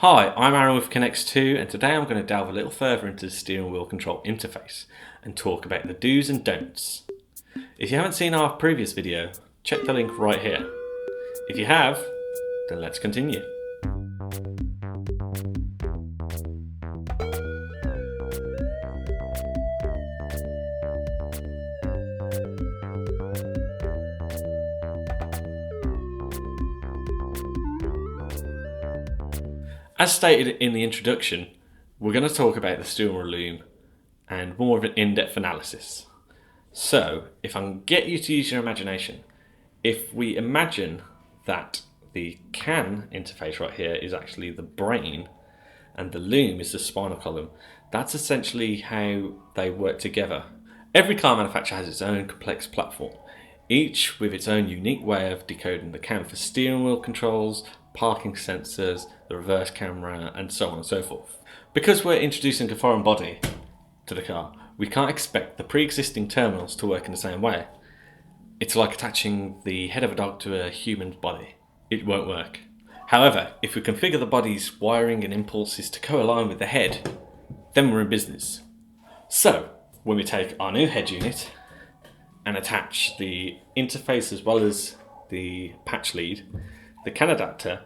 Hi, I'm Aaron with Connects2 and today I'm going to delve a little further into the steering wheel control interface and talk about the do's and don'ts. If you haven't seen our previous video, check the link right here. If you have, then let's continue. As stated in the introduction, we're going to talk about the steering wheel loom and more of an in-depth analysis. So, if I can get you to use your imagination, if we imagine that the CAN interface right here is actually the brain and the loom is the spinal column, that's essentially how they work together. Every car manufacturer has its own complex platform, each with its own unique way of decoding the CAN for steering wheel controls, parking sensors, the reverse camera, and so on and so forth. Because we're introducing a foreign body to the car, we can't expect the pre-existing terminals to work in the same way. It's like attaching the head of a dog to a human body. It won't work. However, if we configure the body's wiring and impulses to co-align with the head, then we're in business. So, when we take our new head unit and attach the interface as well as the patch lead, the CAN adapter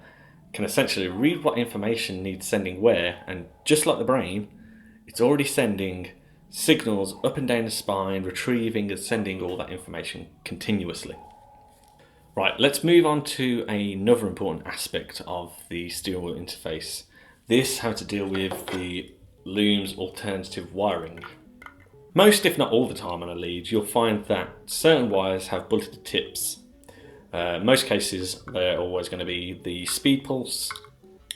can essentially read what information needs sending where, and just like the brain, it's already sending signals up and down the spine, retrieving and sending all that information continuously. Right, let's move on to another important aspect of the steering wheel interface. This how to deal with the loom's alternative wiring. Most, if not all the time on a lead, you'll find that certain wires have bulleted tips. Most cases, they're always going to be the speed pulse,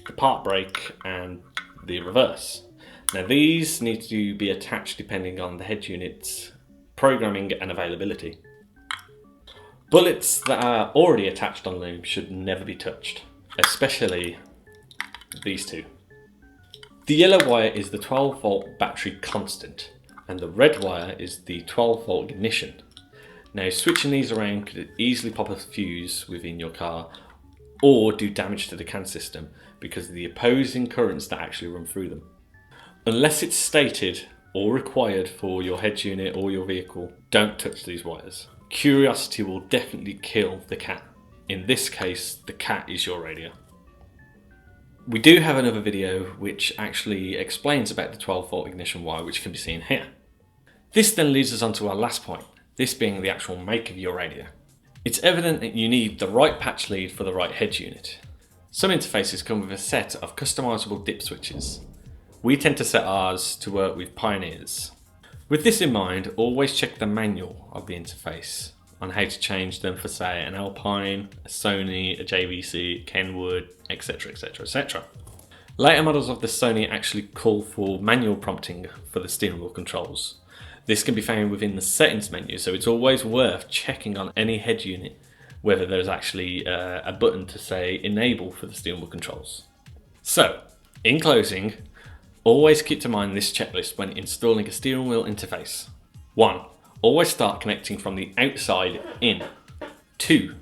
the park brake, and the reverse. Now, these need to be attached depending on the head unit's programming and availability. Bullets that are already attached on loom should never be touched, especially these two. The yellow wire is the 12-volt battery constant, and the red wire is the 12-volt ignition. Now, switching these around could easily pop a fuse within your car or do damage to the CAN system because of the opposing currents that actually run through them. Unless it's stated or required for your head unit or your vehicle, don't touch these wires. Curiosity will definitely kill the cat. In this case, the cat is your radio. We do have another video which actually explains about the 12-volt ignition wire, which can be seen here. This then leads us on to our last point. This being the actual make of your radio. It's evident that you need the right patch lead for the right head unit. Some interfaces come with a set of customizable dip switches. We tend to set ours to work with Pioneers. With this in mind, always check the manual of the interface on how to change them for, say, an Alpine, a Sony, a JVC, Kenwood, etc, etc, etc. Later models of the Sony actually call for manual prompting for the steering wheel controls. This can be found within the settings menu, so it's always worth checking on any head unit whether there's actually a button to say enable for the steering wheel controls. So, in closing, always keep to mind this checklist when installing a steering wheel interface. 1. Always start connecting from the outside in. 2.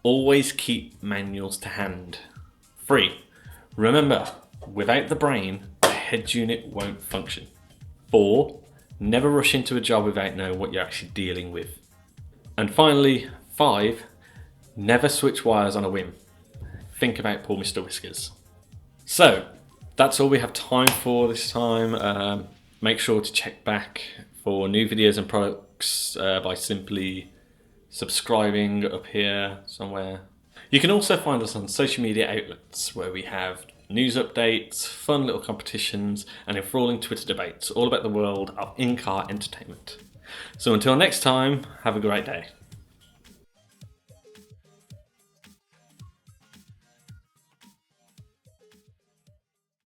Always keep manuals to hand. 3. Remember, without the brain, the head unit won't function. 4. Never rush into a job without knowing what you're actually dealing with. And finally, 5. Never switch wires on a whim. Think about poor Mr. Whiskers. So, that's all we have time for this time. Make sure to check back for new videos and products by simply subscribing up here somewhere. You can also find us on social media outlets where we have news updates, fun little competitions, and enthralling Twitter debates all about the world of in-car entertainment. So until next time, have a great day.